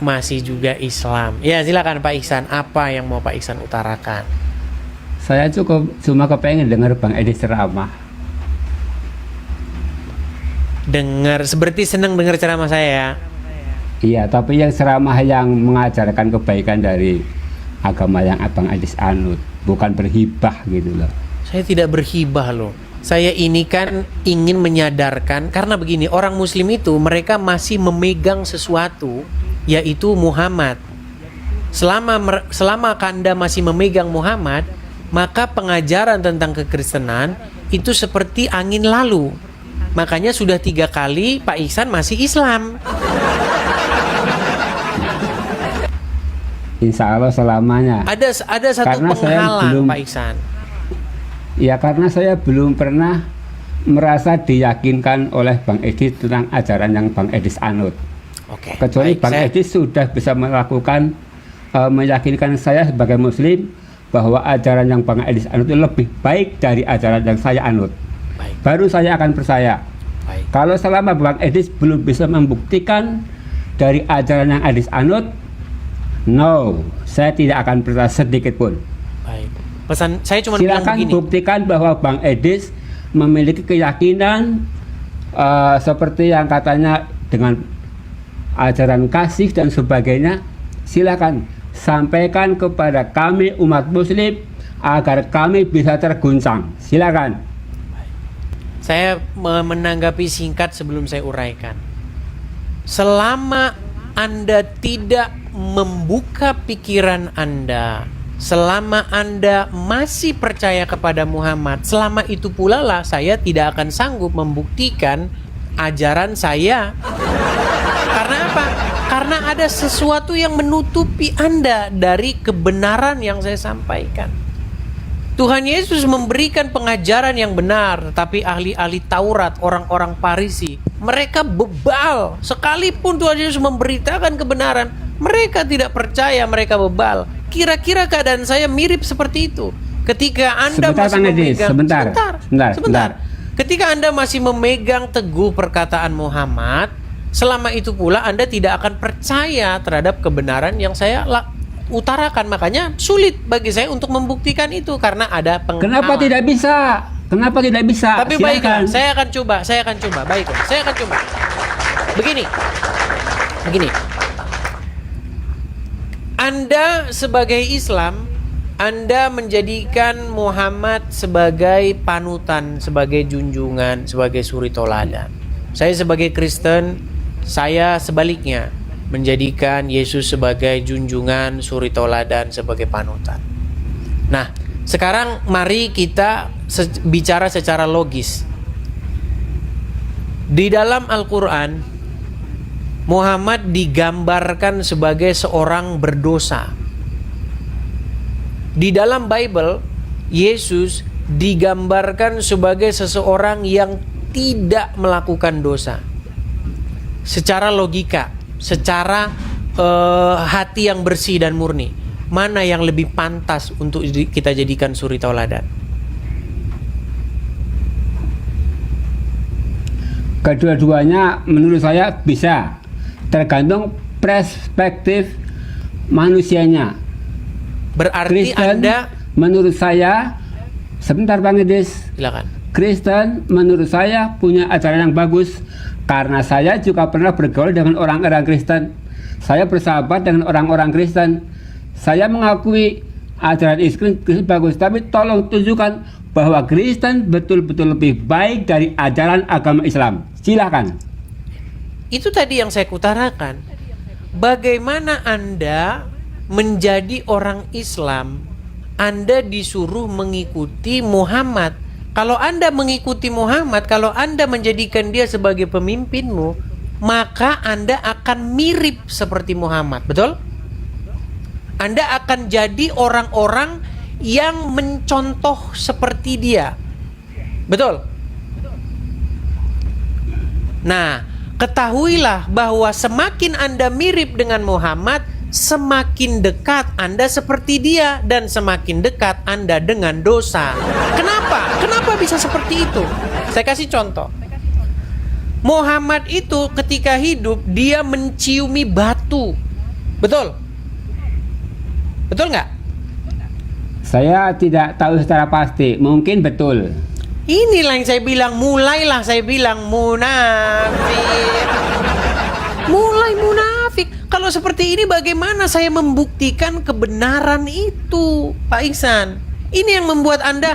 masih juga Islam. Ya silakan Pak Ihsan, apa yang mau Pak Ihsan utarakan? Saya cuma kepengen dengar Bang Edi ceramah. Seperti senang dengar ceramah saya ya. Iya, tapi yang ceramah yang mengajarkan kebaikan dari agama yang Abang Edi anut, bukan berhibah gitu loh. Saya tidak berhibah loh. Saya ini kan ingin menyadarkan, karena begini, orang muslim itu mereka masih memegang sesuatu, yaitu Muhammad. Selama Anda masih memegang Muhammad, maka pengajaran tentang kekristenan itu seperti angin lalu. Makanya sudah 3 kali Pak Ihsan masih Islam. Insya Allah selamanya. Ada satu Karena penghalang Pak Ihsan. Ya karena saya belum pernah merasa diyakinkan oleh Bang Edi tentang ajaran yang Bang Edi anut. Oke, Kecuali baik, Bang Edi sudah bisa melakukan meyakinkan saya sebagai muslim bahwa ajaran yang Bang Edi anut itu lebih baik dari ajaran yang saya anut. Baik. Baru saya akan percaya. Baik. Kalau selama Bang Edi belum bisa membuktikan dari ajaran yang Edi anut, no, saya tidak akan percaya sedikit pun. Baik. Pesan saya cuma bilang Silakan begini. buktikan bahwa Bang Edis memiliki keyakinan seperti yang katanya dengan ajaran kasih dan sebagainya. Silakan sampaikan kepada kami umat muslim agar kami bisa terguncang. Silakan. Saya menanggapi singkat sebelum saya uraikan. Selama Anda tidak membuka pikiran Anda, selama Anda masih percaya kepada Muhammad, selama itu pula lah saya tidak akan sanggup membuktikan ajaran saya. Karena apa? Karena ada sesuatu yang menutupi Anda dari kebenaran yang saya sampaikan. Tuhan Yesus memberikan pengajaran yang benar, tetapi ahli-ahli Taurat, orang-orang Farisi, mereka bebal. Sekalipun Tuhan Yesus memberitakan kebenaran, mereka tidak percaya, mereka bebal. Kira-kira keadaan saya mirip seperti itu. Ketika Anda masih memegang sebentar. Ketika Anda masih memegang teguh perkataan Muhammad, selama itu pula Anda tidak akan percaya terhadap kebenaran yang saya utarakan. Makanya sulit bagi saya untuk membuktikan itu karena ada penghalang. Kenapa tidak bisa? Kenapa tidak bisa? Tapi baiklah, saya akan coba. Baiklah, saya akan coba. Begini. Anda sebagai Islam, Anda menjadikan Muhammad sebagai panutan, sebagai junjungan, sebagai suri toladan. Saya sebagai Kristen, saya sebaliknya menjadikan Yesus sebagai junjungan, suri toladan, sebagai panutan. Nah, sekarang mari kita bicara secara logis. Di dalam Al-Quran, Muhammad digambarkan sebagai seorang berdosa. Di dalam Bible, Yesus digambarkan sebagai seseorang yang tidak melakukan dosa. Secara logika, secara hati yang bersih dan murni, mana yang lebih pantas untuk kita jadikan suri tauladan? Kedua-duanya menurut saya bisa, tergantung perspektif manusianya. Berarti Kristen, Anda, menurut saya, sebentar Bang Edis, silakan. Kristen menurut saya punya ajaran yang bagus. Karena saya juga pernah bergaul dengan orang-orang Kristen. Saya bersahabat dengan orang-orang Kristen. Saya mengakui ajaran Kristen bagus, tapi tolong tunjukkan bahwa Kristen betul-betul lebih baik dari ajaran agama Islam. Silakan. Itu tadi yang saya utarakan. Bagaimana Anda menjadi orang Islam? Anda disuruh mengikuti Muhammad. Kalau Anda mengikuti Muhammad, kalau Anda menjadikan dia sebagai pemimpinmu, maka Anda akan mirip seperti Muhammad, betul? Anda akan jadi orang-orang yang mencontoh seperti dia, betul? Nah, ketahuilah bahwa semakin Anda mirip dengan Muhammad, semakin dekat Anda seperti dia, dan semakin dekat Anda dengan dosa. Kenapa? Kenapa bisa seperti itu? Saya kasih contoh. Muhammad itu ketika hidup, dia menciumi batu. Betul? Betul nggak? Saya tidak tahu secara pasti, mungkin betul. Inilah yang saya bilang, mulailah saya bilang munafik. Mulai munafik. Kalau seperti ini bagaimana saya membuktikan kebenaran itu, Pak Ihsan? Ini yang membuat Anda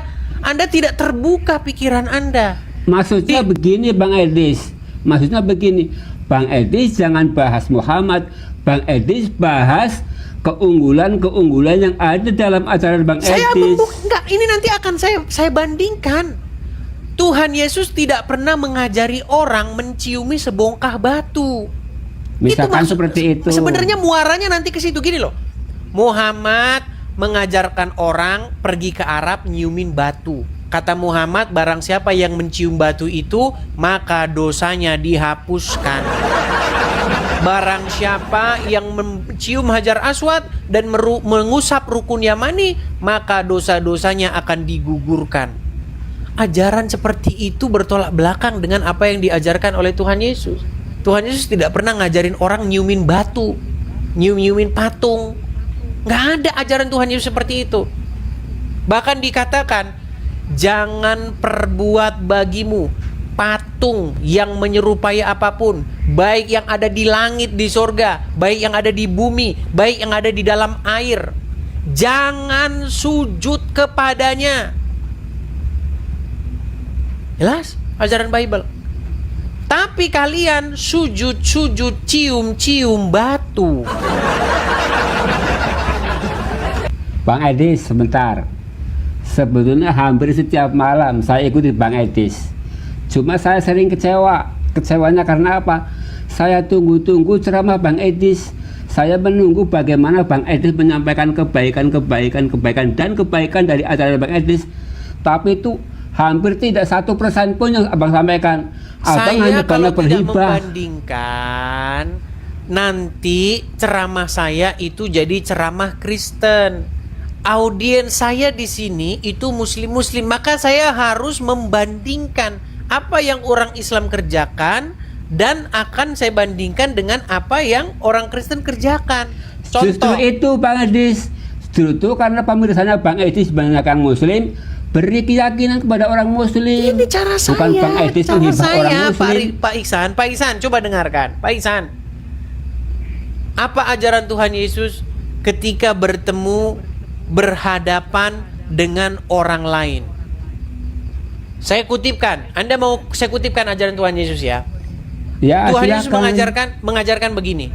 tidak terbuka pikiran Anda. Maksudnya begini Bang Edis. Maksudnya begini, Bang Edis jangan bahas Muhammad, Bang Edis bahas keunggulan-keunggulan yang ada dalam ajaran Bang Edis. Enggak, ini nanti akan saya bandingkan. Tuhan Yesus tidak pernah mengajari orang menciumi sebongkah batu. Misalkan seperti itu. Sebenarnya muaranya nanti ke situ, gini loh. Muhammad mengajarkan orang pergi ke Arab nyiumin batu. Kata Muhammad, barang siapa yang mencium batu itu, maka dosanya dihapuskan. Barang siapa yang mencium Hajar Aswad dan mengusap rukun Yamani, maka dosa-dosanya akan digugurkan. Ajaran seperti itu bertolak belakang dengan apa yang diajarkan oleh Tuhan Yesus. Tuhan Yesus tidak pernah ngajarin orang nyiumin batu, nyiumin patung. Nggak ada ajaran Tuhan Yesus seperti itu. Bahkan dikatakan, jangan perbuat bagimu patung yang menyerupai apapun, baik yang ada di langit di sorga, baik yang ada di bumi, baik yang ada di dalam air. Jangan sujud kepadanya. Jelas ajaran Bible. Tapi kalian sujud-sujud, cium-cium batu. Bang Edis, sebentar. Sebetulnya hampir setiap malam saya ikuti Bang Edis. Cuma saya sering kecewa. Kecewanya karena apa? Saya tunggu-tunggu ceramah Bang Edis. Saya menunggu bagaimana Bang Edis menyampaikan kebaikan dan kebaikan dari ajaran Bang Edis. Tapi itu hampir tidak 1% pun yang Abang sampaikan. Abang hanya banyak berhibah. Membandingkan, nanti ceramah saya itu jadi ceramah Kristen. Audiens saya di sini itu muslim-muslim, maka saya harus membandingkan apa yang orang Islam kerjakan dan akan saya bandingkan dengan apa yang orang Kristen kerjakan. Contoh. Justru itu Bang Edis. Justru itu karena pemirsanya Bang Edis banyak yang muslim, beri keyakinan kepada orang muslim. Ini cara saya. Bukan Bang Edis menghibah orang muslim. Pak Ihsan, coba dengarkan. Pak Ihsan, apa ajaran Tuhan Yesus ketika berhadapan dengan orang lain? Saya kutipkan. Anda mau saya kutipkan ajaran Tuhan Yesus ya? Ya, Tuhan Yesus silakan. mengajarkan begini.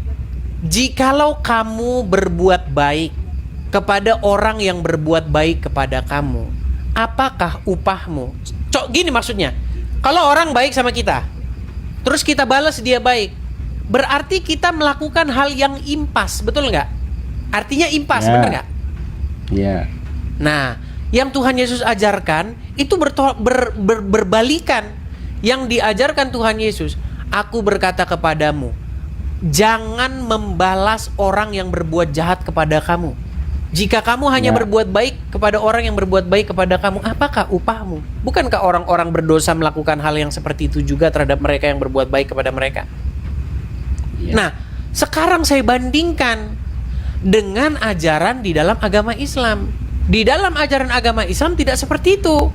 Jikalau kamu berbuat baik kepada orang yang berbuat baik kepada kamu, apakah upahmu? Gini maksudnya. Kalau orang baik sama kita, terus kita balas dia baik, berarti kita melakukan hal yang impas, betul nggak? Artinya impas, Ya. bener nggak? Ya. Nah, yang Tuhan Yesus ajarkan itu berbalikan. Yang diajarkan Tuhan Yesus, aku berkata kepadamu, jangan membalas orang yang berbuat jahat kepada kamu. Jika kamu hanya berbuat baik kepada orang yang berbuat baik kepada kamu, apakah upahmu? Bukankah orang-orang berdosa melakukan hal yang seperti itu juga terhadap mereka yang berbuat baik kepada mereka? Ya. Nah, sekarang saya bandingkan dengan ajaran di dalam agama Islam. Di dalam ajaran agama Islam tidak seperti itu.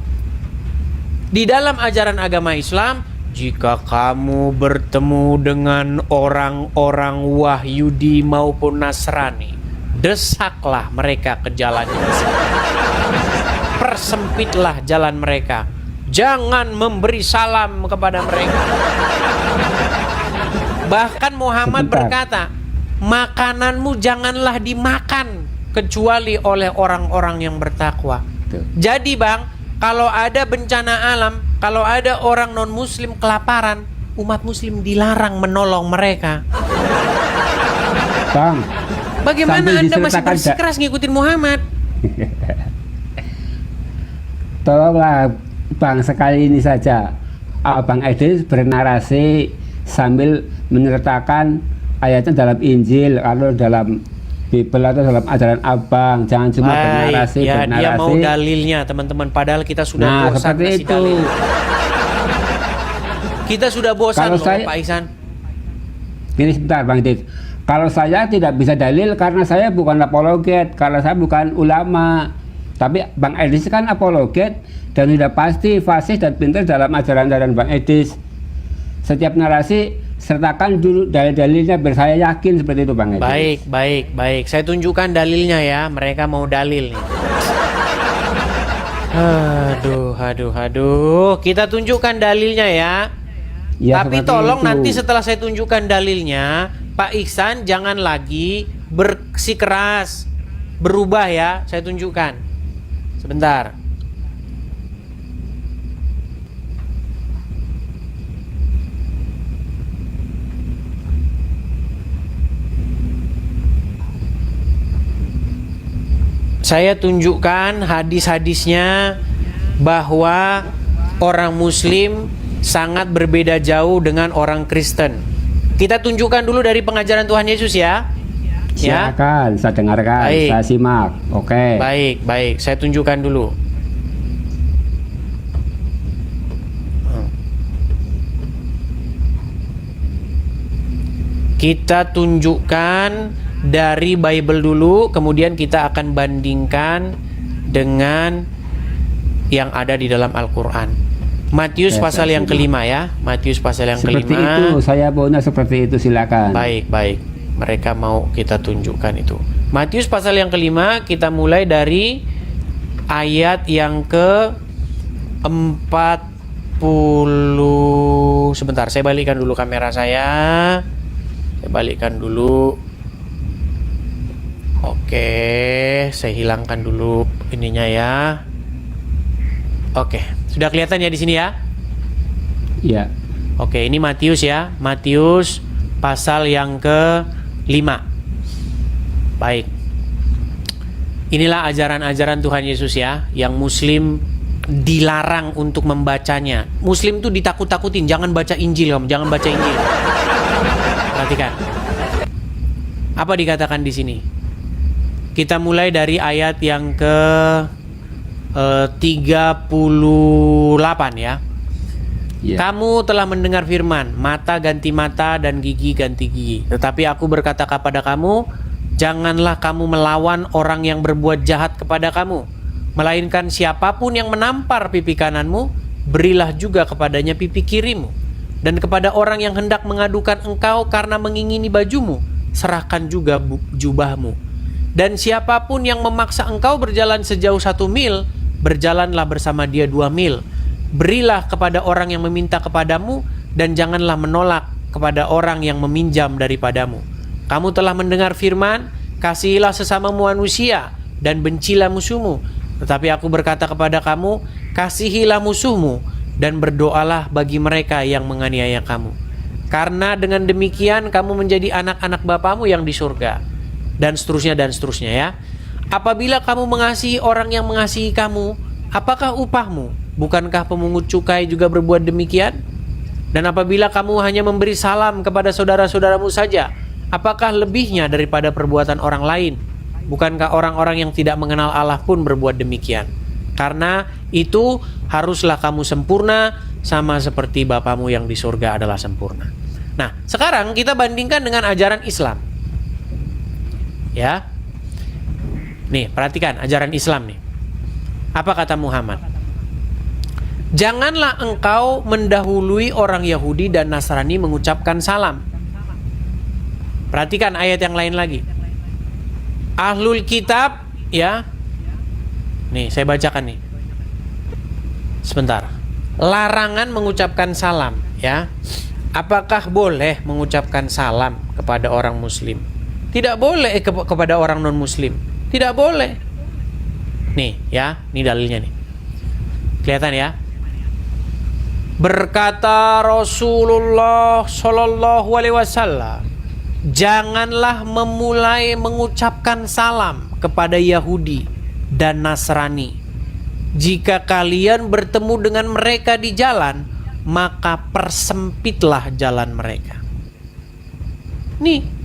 Di dalam ajaran agama Islam, jika kamu bertemu dengan orang-orang Wahyudi maupun Nasrani, desaklah mereka ke jalannya. Persempitlah jalan mereka. Jangan memberi salam kepada mereka. Bahkan Muhammad berkata, makananmu janganlah dimakan kecuali oleh orang-orang yang bertakwa. Jadi Bang, kalau ada bencana alam, kalau ada orang non-muslim kelaparan, umat muslim dilarang menolong mereka. Bang, bagaimana Anda masih bersikeras ngikutin Muhammad? Tolonglah Bang, sekali ini saja Bang Edis bernarasi sambil menyertakan ayatnya dalam Injil, kalau dalam Bible atau dalam ajaran Abang. Jangan cuma bernarasi. Dia mau dalilnya teman-teman, padahal kita sudah bosan kasih dalil. Kita sudah bosan loh Pak Ihsan. Ini sebentar Bang Edis. Kalau saya tidak bisa dalil karena saya bukan apologet, karena saya bukan ulama. Tapi Bang Edis kan apologet dan sudah pasti fasih dan pintar dalam ajaran-ajaran Bang Edis. Setiap narasi sertakan dulu dalil-dalilnya biar saya yakin seperti itu Bang Edis. Baik. Saya tunjukkan dalilnya ya. Mereka mau dalil nih. Aduh. Kita tunjukkan dalilnya ya. Ya, tapi seperti tolong itu. nanti setelah saya tunjukkan dalilnya, Pak Ihsan jangan lagi bersikeras, berubah ya. Saya tunjukkan. Sebentar. Saya tunjukkan hadis-hadisnya bahwa orang Muslim sangat berbeda jauh dengan orang Kristen. Kita tunjukkan dulu dari pengajaran Tuhan Yesus ya. Silakan, saya dengarkan, Baik. saya simak. Oke. Baik. Saya tunjukkan dulu. Kita tunjukkan dari Bible dulu, kemudian kita akan bandingkan dengan yang ada di dalam Al-Quran. Matius pasal yang kelima ya. Matius pasal yang Seperti kelima. itu, saya maunya seperti itu, silakan. Baik. Mereka mau kita tunjukkan itu. Matius pasal yang kelima, kita mulai dari ayat yang ke 40. Sebentar, saya balikkan dulu kamera saya. Saya balikkan dulu. Oke, saya hilangkan dulu ininya ya. Oke, sudah kelihatan ya di sini ya? Iya. Oke, ini Matius ya. Matius pasal yang ke-5. Baik. Inilah ajaran-ajaran Tuhan Yesus ya, yang Muslim dilarang untuk membacanya. Muslim tuh ditakut-takutin, jangan baca Injil kamu, jangan baca Injil. Perhatikan. Apa dikatakan di sini? Kita mulai dari ayat yang ke 38 ya. Iya. Kamu telah mendengar firman, mata ganti mata dan gigi ganti gigi. Tetapi aku berkata kepada kamu, janganlah kamu melawan orang yang berbuat jahat kepada kamu. Melainkan siapapun yang menampar pipi kananmu, berilah juga kepadanya pipi kirimu. Dan kepada orang yang hendak mengadukan engkau karena mengingini bajumu, serahkan juga jubahmu. Dan siapapun yang memaksa engkau berjalan sejauh 1 mil, berjalanlah bersama dia 2 mil. Berilah kepada orang yang meminta kepadamu, dan janganlah menolak kepada orang yang meminjam daripadamu. Kamu telah mendengar firman, kasihilah sesamamu manusia, dan bencilah musuhmu. Tetapi aku berkata kepada kamu, kasihilah musuhmu, dan berdoalah bagi mereka yang menganiaya kamu. Karena dengan demikian kamu menjadi anak-anak Bapamu yang di surga. Dan seterusnya ya. Apabila kamu mengasihi orang yang mengasihi kamu, apakah upahmu? Bukankah pemungut cukai juga berbuat demikian? Dan apabila kamu hanya memberi salam kepada saudara-saudaramu saja, apakah lebihnya daripada perbuatan orang lain? Bukankah orang-orang yang tidak mengenal Allah pun berbuat demikian? Karena itu haruslah kamu sempurna, sama seperti Bapamu yang di surga adalah sempurna. Nah, sekarang kita bandingkan dengan ajaran Islam. Ya. Nih, perhatikan ajaran Islam nih. Apa kata Muhammad? Janganlah engkau mendahului orang Yahudi dan Nasrani mengucapkan salam. Perhatikan ayat yang lain lagi. Ahlul kitab, ya. Nih, saya bacakan nih. Sebentar. Larangan mengucapkan salam, ya. Apakah boleh mengucapkan salam kepada orang muslim? Tidak boleh kepada orang non muslim. Tidak boleh. Nih, ya. Ini dalilnya nih. Kelihatan ya? Berkata Rasulullah Shallallahu Alaihi Wasallam, janganlah memulai mengucapkan salam kepada Yahudi dan Nasrani. Jika kalian bertemu dengan mereka di jalan, maka persempitlah jalan mereka. Nih,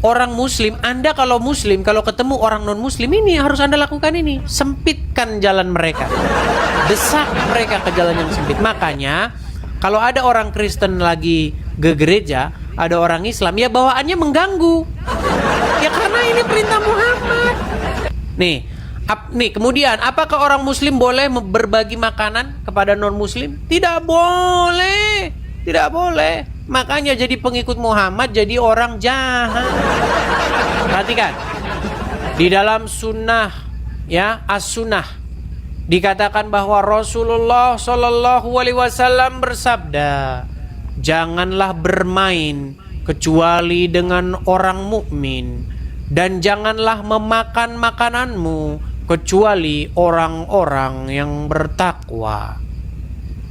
orang muslim, Anda kalau muslim, kalau ketemu orang non muslim, ini harus Anda lakukan ini. Sempitkan jalan mereka. Desak mereka ke jalan yang sempit. Makanya kalau ada orang Kristen lagi ke gereja, ada orang Islam, ya bawaannya mengganggu. Ya karena ini perintah Muhammad. Nih, kemudian apakah orang Muslim boleh berbagi makanan kepada non Muslim? Tidak boleh, tidak boleh. Makanya jadi pengikut Muhammad jadi orang jahat. Perhatikan, di dalam sunnah, ya, as-sunnah, dikatakan bahwa Rasulullah Shallallahu Alaihi Wasallam bersabda, janganlah bermain kecuali dengan orang mukmin, dan janganlah memakan makananmu kecuali orang-orang yang bertakwa.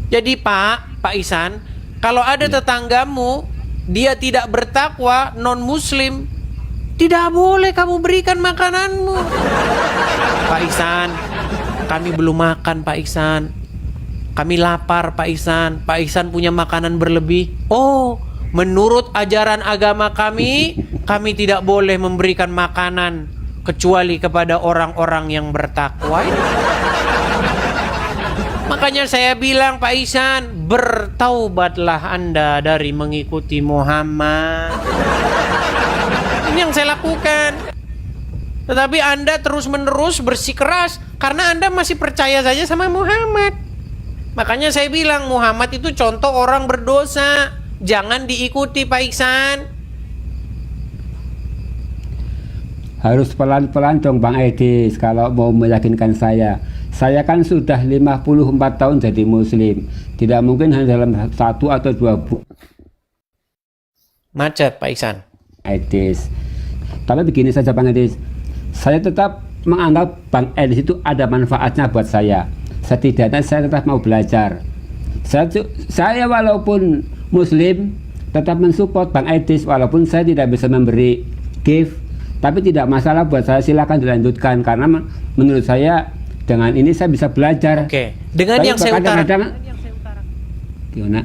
Jadi Pak Ihsan, kalau ada tetanggamu dia tidak bertakwa, non muslim, tidak boleh kamu berikan makananmu. Pak Ihsan, kami belum makan Pak Ihsan, kami lapar Pak Ihsan. Pak Ihsan punya makanan berlebih. Oh, menurut ajaran agama kami tidak boleh memberikan makanan kecuali kepada orang-orang yang bertakwa. Makanya saya bilang Pak Ihsan, bertaubatlah Anda dari mengikuti Muhammad. Ini yang saya lakukan. Tetapi Anda terus-menerus bersikeras karena Anda masih percaya saja sama Muhammad. Makanya saya bilang Muhammad itu contoh orang berdosa. Jangan diikuti Pak Ihsan. Harus pelan-pelan dong Bang Edis kalau mau meyakinkan saya. Saya kan sudah 54 tahun jadi muslim. Tidak mungkin hanya dalam 1 atau 2 bulan. Macet Pak Ihsan. Edis. Tapi begini saja Bang Edis. Saya tetap menganggap Bang Edis itu ada manfaatnya buat saya. Setidaknya saya tetap mau belajar. Saya walaupun muslim tetap mensupport Bang Edis walaupun saya tidak bisa memberi gift. Tapi tidak masalah buat saya, silakan dilanjutkan karena menurut saya dengan ini saya bisa belajar. Oke. Dengan yang saya utarakan, gimana?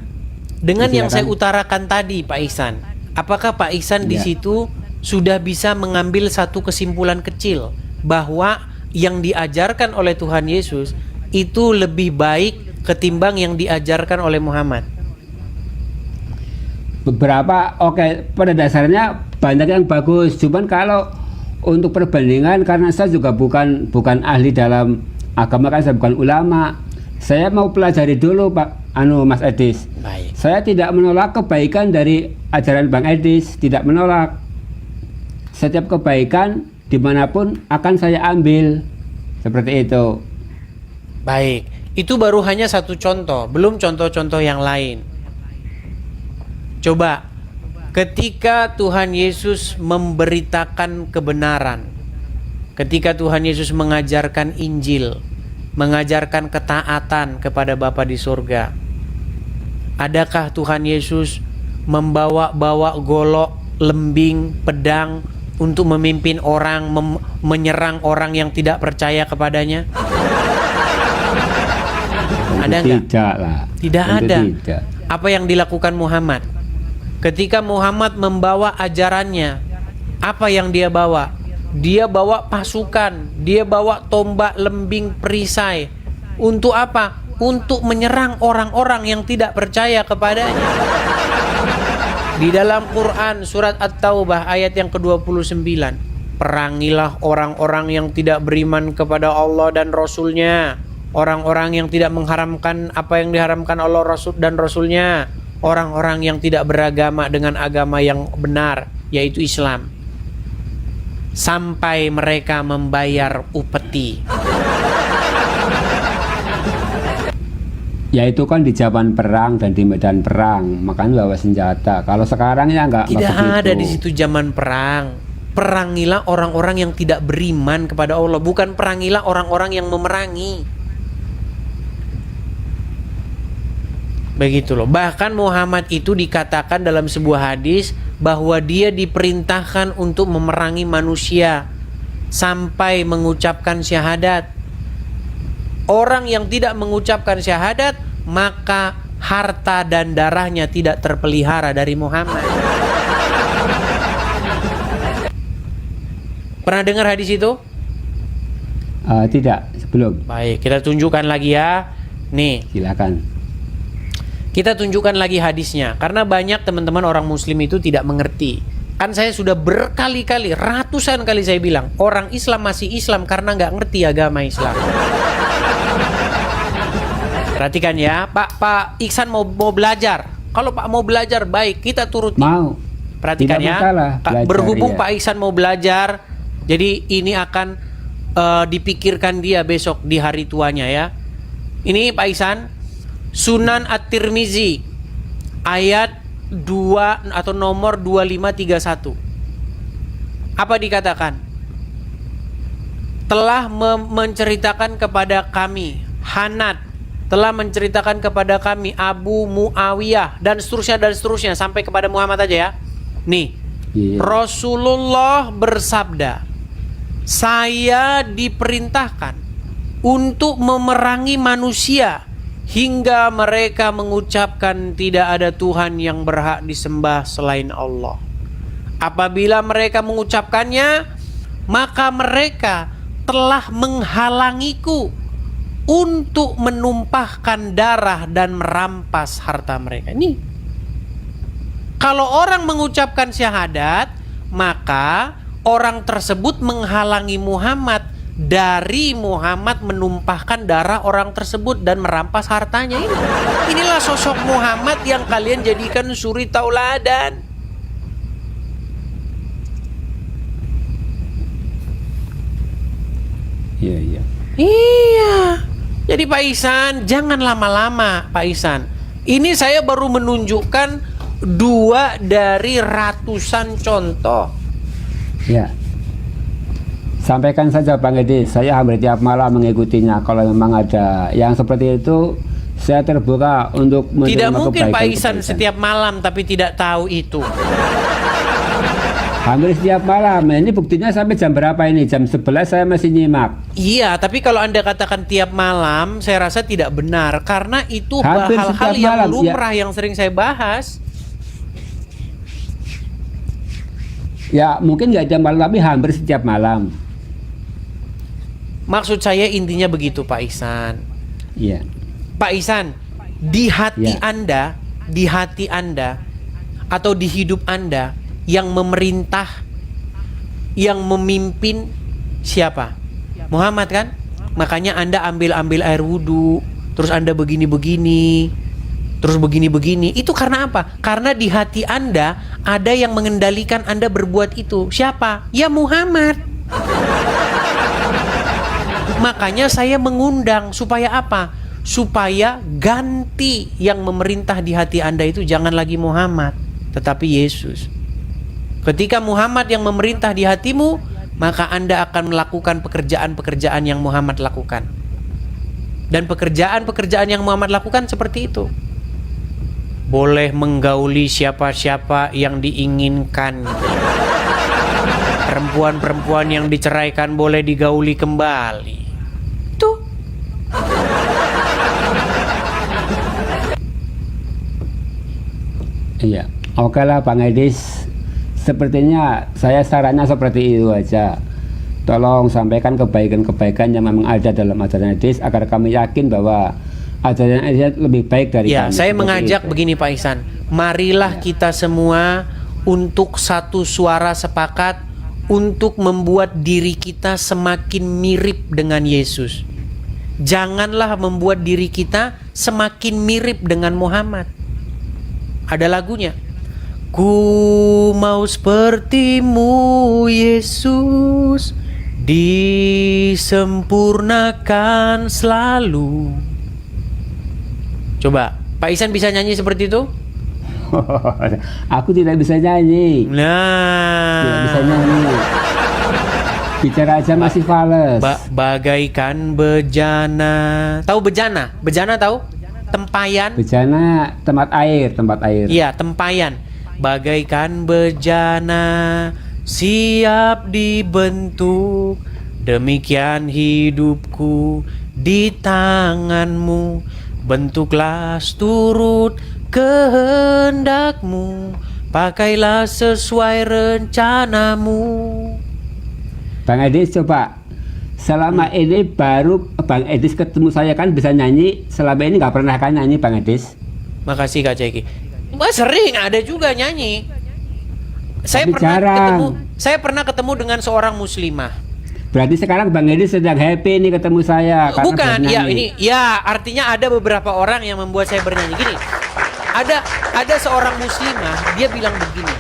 Dengan yang saya utarakan tadi Pak Ihsan, apakah Pak Ihsan di situ sudah bisa mengambil satu kesimpulan kecil bahwa yang diajarkan oleh Tuhan Yesus itu lebih baik ketimbang yang diajarkan oleh Muhammad? Beberapa pada dasarnya banyak yang bagus, cuman kalau untuk perbandingan karena saya juga bukan ahli dalam agama, kan saya bukan ulama, saya mau pelajari dulu Mas Edis. Baik. Saya tidak menolak kebaikan dari ajaran Bang Edis, tidak menolak. Setiap kebaikan dimanapun akan saya ambil, seperti itu. Baik, itu baru hanya satu contoh, belum contoh-contoh yang lain. Coba, ketika Tuhan Yesus memberitakan kebenaran, ketika Tuhan Yesus mengajarkan Injil, mengajarkan ketaatan kepada Bapa di surga, adakah Tuhan Yesus membawa golok, lembing, pedang untuk memimpin orang, menyerang orang yang tidak percaya kepadanya? Ada nggak? Tidak lah. Tidak ada. Tidak. Apa yang dilakukan Muhammad? Ketika Muhammad membawa ajarannya, apa yang dia bawa? Dia bawa pasukan, dia bawa tombak, lembing, perisai. Untuk apa? Untuk menyerang orang-orang yang tidak percaya kepadanya. Di dalam Quran surat At-Taubah ayat yang ke-29, perangilah orang-orang yang tidak beriman kepada Allah dan Rasul-Nya, orang-orang yang tidak mengharamkan apa yang diharamkan Allah Rasul dan Rasul-Nya, orang-orang yang tidak beragama dengan agama yang benar, yaitu Islam, sampai mereka membayar upeti. Ya itu kan di zaman perang dan di medan perang, makanya bawa senjata. Kalau sekarang ya enggak. Tidak ada di situ zaman perang. Perangilah orang-orang yang tidak beriman kepada Allah, bukan perangilah orang-orang yang memerangi. Begitu loh. Bahkan Muhammad itu dikatakan dalam sebuah hadis bahwa dia diperintahkan untuk memerangi manusia sampai mengucapkan syahadat. Orang yang tidak mengucapkan syahadat, maka harta dan darahnya tidak terpelihara dari Muhammad. Pernah dengar hadis itu? Tidak, sebelum. Baik, kita tunjukkan lagi ya. Nih, Silakan. Kita tunjukkan lagi hadisnya, karena banyak teman-teman orang muslim itu tidak mengerti. Kan saya sudah berkali-kali, ratusan kali saya bilang, orang Islam masih Islam karena nggak ngerti agama Islam. Perhatikan ya, Pak Iksan mau belajar. Kalau Pak mau belajar, baik, kita turuti. Mau. Perhatikan Tidak ya, masalah, belajar, berhubung ya. Pak Iksan mau belajar, jadi ini akan dipikirkan dia besok di hari tuanya ya. Ini Pak Iksan, Sunan At-Tirmizi ayat 2 atau nomor 2531. Apa dikatakan? Telah menceritakan kepada kami Hanad, telah menceritakan kepada kami Abu Muawiyah, dan seterusnya sampai kepada Muhammad aja ya. Nih, Rasulullah bersabda, saya diperintahkan untuk memerangi manusia hingga mereka mengucapkan tidak ada Tuhan yang berhak disembah selain Allah. Apabila mereka mengucapkannya, maka mereka telah menghalangiku untuk menumpahkan darah dan merampas harta mereka. Ini kalau orang mengucapkan syahadat, maka orang tersebut menghalangi Muhammad dari Muhammad menumpahkan darah orang tersebut dan merampas hartanya. Inilah sosok Muhammad yang kalian jadikan suri tauladan. Iya. Iya. Jadi Pak Ihsan, jangan lama-lama Pak Ihsan. Ini saya baru menunjukkan 2 dari ratusan contoh. Ya. Sampaikan saja Bang Edi, saya hampir tiap malam mengikutinya. Kalau memang ada yang seperti itu, saya terbuka untuk menerima Tidak mungkin Pak kebaikan. Ihsan setiap malam tapi tidak tahu itu. Hampir setiap malam. Ini buktinya sampai jam berapa ini? Jam 11 saya masih nyimak. Iya, tapi kalau Anda katakan tiap malam, saya rasa tidak benar. Karena itu Hampir hal-hal setiap yang malam, lumrah yang sering saya bahas. Ya mungkin nggak tiap malam, tapi hampir setiap malam. Maksud saya intinya begitu Pak Ihsan. Iya. Pak Ihsan, di hati Ya. Anda atau di hidup Anda yang memerintah, yang memimpin siapa? Muhammad kan? Makanya Anda ambil air wudhu, terus Anda begini-begini, terus begini-begini. Itu karena apa? Karena di hati Anda ada yang mengendalikan Anda berbuat itu. Siapa? Ya Muhammad. Makanya saya mengundang supaya apa? Supaya ganti yang memerintah di hati Anda itu jangan lagi Muhammad, tetapi Yesus. Ketika Muhammad yang memerintah di hatimu, maka Anda akan melakukan pekerjaan-pekerjaan yang Muhammad lakukan. Dan pekerjaan-pekerjaan yang Muhammad lakukan seperti itu. Boleh menggauli siapa-siapa yang diinginkan. Perempuan-perempuan yang diceraikan boleh digauli kembali. Tuh. Iya. Oke lah Bang Edis. Sepertinya saya sarannya seperti itu aja. Tolong sampaikan kebaikan-kebaikan yang memang ada dalam ajaran Edis agar kami yakin bahwa ajaran Edis lebih baik dari Ya, kami. saya Seperti mengajak itu. begini Pak Ihsan. Marilah kita semua untuk satu suara sepakat untuk membuat diri kita semakin mirip dengan Yesus. Janganlah membuat diri kita semakin mirip dengan Muhammad. Ada lagunya. Ku mau sepertimu Yesus, disempurnakan selalu. Coba, Pak Ihsan bisa nyanyi seperti itu? Aku tidak bisa nyanyi. Nah, Tidak bisa nyanyi. Bicara aja masih fales. Bagaikan bejana. Tahu bejana? Bejana tahu? Tempayan. Bejana tempat air. Iya, tempayan. Bagaikan bejana siap dibentuk, demikian hidupku di tanganmu. Bentuklah turut kehendakmu, pakailah sesuai rencanamu. Bang Edis coba. Selama ini baru Bang Edis ketemu saya kan bisa nyanyi. Selama ini nggak pernah kan nyanyi Bang Edis? Makasih Kak Ceki. Wah, sering ada juga nyanyi. Tapi jarang. Saya pernah ketemu dengan seorang muslimah. Berarti sekarang Bang Edi sedang happy nih ketemu saya. Karena Bukan, ya bernyanyi. ini, ya artinya ada beberapa orang yang membuat saya bernyanyi gini. Ada seorang muslimah, dia bilang begini.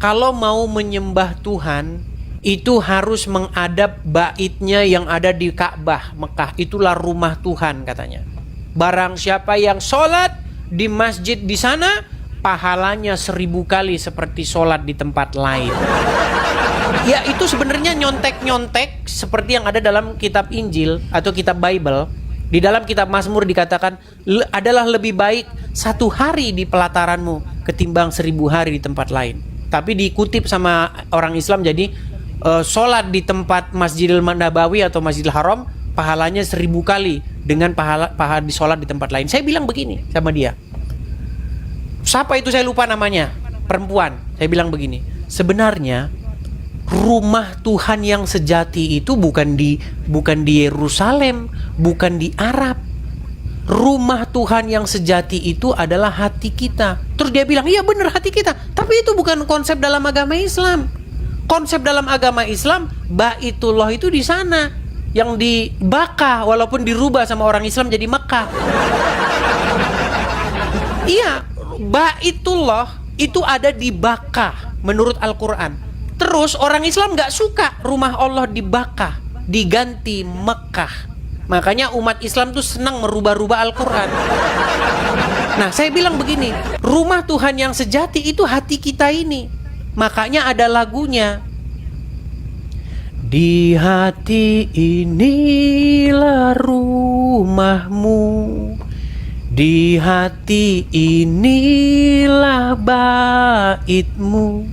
Kalau mau menyembah Tuhan, itu harus mengadap baitnya yang ada di Ka'bah Mekah. Itulah rumah Tuhan katanya. Barang siapa yang sholat di masjid di sana, pahalanya 1000 kali seperti sholat di tempat lain. Ya itu sebenarnya nyontek-nyontek seperti yang ada dalam kitab Injil atau kitab Bible. Di dalam kitab Mazmur dikatakan adalah lebih baik 1 hari di pelataranmu ketimbang 1000 hari di tempat lain. Tapi dikutip sama orang Islam jadi sholat di tempat Masjidil Nabawi atau Masjidil Haram pahalanya 1000 kali dengan pahala di sholat di tempat lain. Saya bilang begini sama dia. Siapa itu saya lupa namanya, perempuan. Saya bilang begini, sebenarnya rumah Tuhan yang sejati itu bukan di Yerusalem, bukan di Arab. Rumah Tuhan yang sejati itu adalah hati kita. Terus dia bilang, iya benar hati kita. Tapi itu bukan konsep dalam agama Islam. Konsep dalam agama Islam, Baitullah itu di sana, yang di Bakkah, walaupun dirubah sama orang Islam jadi Mekah. Iya, Baitullah itu ada di Bakkah menurut Al-Quran. Terus orang Islam gak suka rumah Allah di Bakkah, diganti Mekah. Makanya umat Islam tuh senang merubah-rubah Al-Quran. Nah saya bilang begini, rumah Tuhan yang sejati itu hati kita ini. Makanya ada lagunya, di hati inilah rumahmu, di hati inilah baitmu,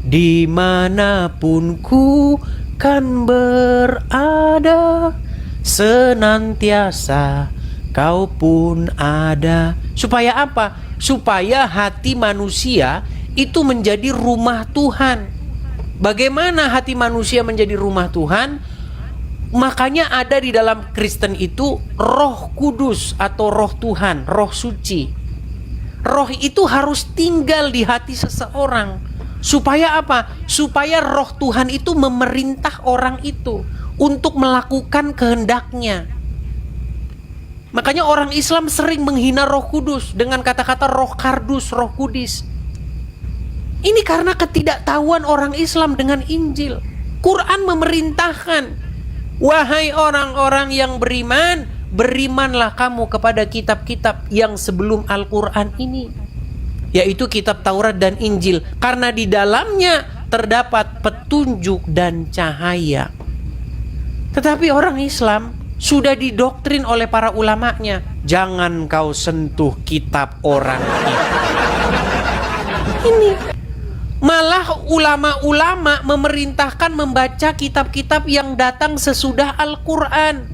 dimanapun ku kan berada, senantiasa kau pun ada. Supaya apa? Supaya hati manusia itu menjadi rumah Tuhan. Bagaimana hati manusia menjadi rumah Tuhan? Makanya ada di dalam Kristen itu Roh Kudus atau Roh Tuhan, Roh Suci. Roh itu harus tinggal di hati seseorang. Supaya apa? Supaya Roh Tuhan itu memerintah orang itu untuk melakukan kehendaknya. Makanya orang Islam sering menghina Roh Kudus dengan kata-kata Roh Kardus, Roh Kudus. Ini karena ketidaktahuan orang Islam dengan Injil. Quran memerintahkan, wahai orang-orang yang beriman, berimanlah kamu kepada kitab-kitab yang sebelum Al-Quran ini, yaitu kitab Taurat dan Injil, karena di dalamnya terdapat petunjuk dan cahaya. Tetapi orang Islam sudah didoktrin oleh para ulamanya, jangan kau sentuh kitab orang ini. Malah ulama-ulama memerintahkan membaca kitab-kitab yang datang sesudah Al-Quran.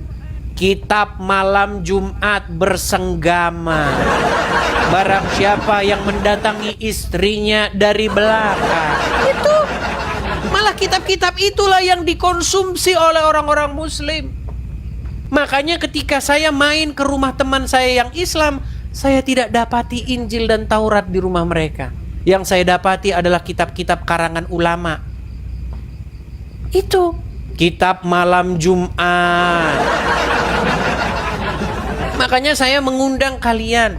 Kitab malam Jumat bersenggama, barang siapa yang mendatangi istrinya dari belakang. Itu malah kitab-kitab itulah yang dikonsumsi oleh orang-orang Muslim. Makanya ketika saya main ke rumah teman saya yang Islam, saya tidak dapati Injil dan Taurat di rumah mereka. Yang saya dapati adalah kitab-kitab karangan ulama. Itu kitab malam Jumat. Makanya saya mengundang kalian,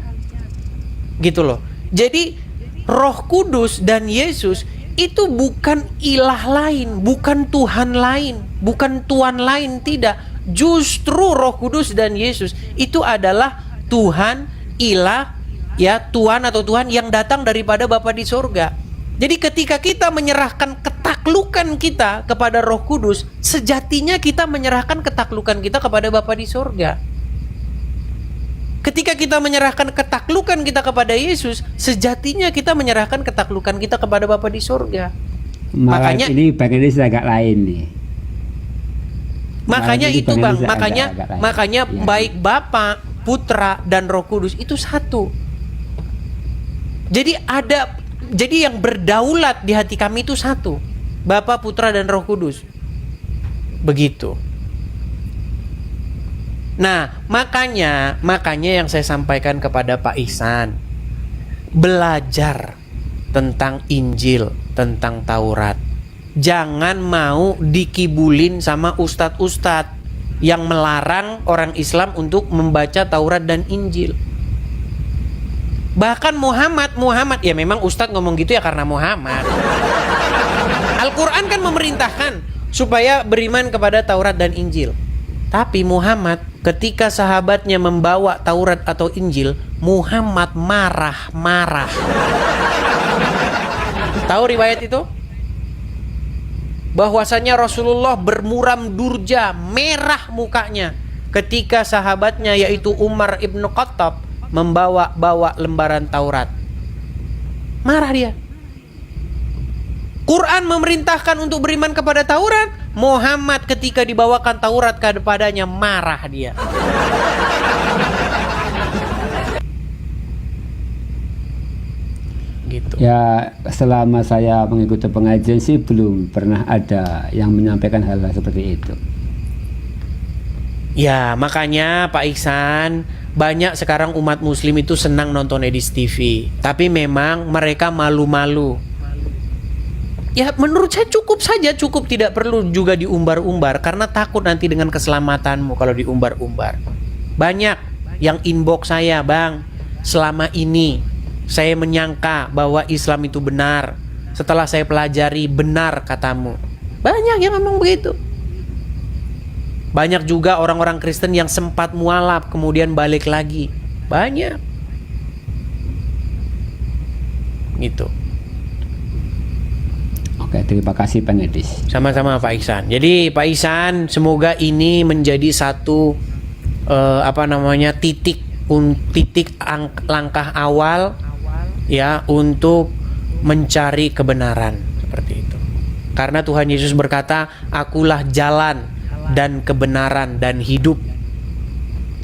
gitu loh. Jadi Roh Kudus dan Yesus itu bukan ilah lain, bukan Tuhan lain, bukan Tuhan lain, tidak. Justru Roh Kudus dan Yesus itu adalah Tuhan, ilah, ya, Tuhan atau Tuhan yang datang daripada Bapa di sorga. Jadi ketika kita menyerahkan ketaklukan kita kepada Roh Kudus, sejatinya kita menyerahkan ketaklukan kita kepada Bapa di sorga. Ketika kita menyerahkan ketaklukan kita kepada Yesus, sejatinya kita menyerahkan ketaklukan kita kepada Bapa di sorga. Makanya ini bagian ini agak lain nih. Makanya itu Bang, makanya ya. Baik Bapa, Putra dan Roh Kudus itu satu. Jadi yang berdaulat di hati kami itu satu, Bapa, Putra dan Roh Kudus. Begitu. Nah, makanya yang saya sampaikan kepada Pak Ihsan, belajar tentang Injil, tentang Taurat. Jangan mau dikibulin sama ustadz-ustadz yang melarang orang Islam untuk membaca Taurat dan Injil. Bahkan Muhammad, ya memang ustadz ngomong gitu ya karena Muhammad. Al-Quran kan memerintahkan supaya beriman kepada Taurat dan Injil. Tapi Muhammad ketika sahabatnya membawa Taurat atau Injil, Muhammad marah-marah. Tahu riwayat itu? Bahwasanya Rasulullah bermuram durja, merah mukanya ketika sahabatnya yaitu Umar ibn Khattab membawa lembaran Taurat. Marah dia. Quran memerintahkan untuk beriman kepada Taurat. Muhammad ketika dibawakan Taurat kepadanya marah dia. Gitu. Ya, selama saya mengikuti pengajian sih belum pernah ada yang menyampaikan hal-hal seperti itu. Ya, makanya Pak Ihsan, banyak sekarang umat muslim itu senang nonton Edis TV. Tapi memang mereka malu-malu. Ya, menurut saya cukup saja, cukup, tidak perlu juga diumbar-umbar karena takut nanti dengan keselamatanmu kalau diumbar-umbar. Banyak yang inbox saya, "Bang, selama ini saya menyangka bahwa Islam itu benar. Setelah saya pelajari, benar katamu." Banyak yang ngomong begitu. Banyak juga orang-orang Kristen yang sempat mualaf kemudian balik lagi. Banyak. Gitu. Oke, terima kasih Pak Nedis. Sama-sama Pak Ihsan. Jadi Pak Ihsan, semoga ini menjadi satu titik langkah awal ya untuk mencari kebenaran seperti itu. Karena Tuhan Yesus berkata, "Akulah jalan dan kebenaran dan hidup.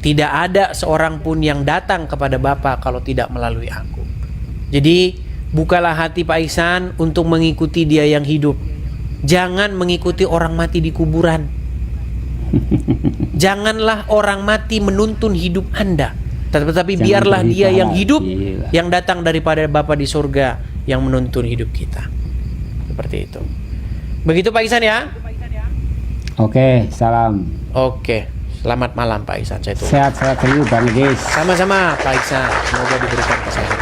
Tidak ada seorang pun yang datang kepada Bapa kalau tidak melalui aku." Jadi bukalah hati Pak Ihsan untuk mengikuti Dia yang hidup. Jangan mengikuti orang mati di kuburan. Janganlah orang mati menuntun hidup Anda. Tetapi biarlah Dia yang hidup, yang datang daripada Bapa di surga, yang menuntun hidup kita. Seperti itu. Begitu Pak Ihsan ya. Oke, salam. Oke, selamat malam Pak Ihsan. Saya tuh. Sehat-sehat dulu Bang Nedis. Sama-sama Pak Ihsan. Semoga diberikan kesehatan.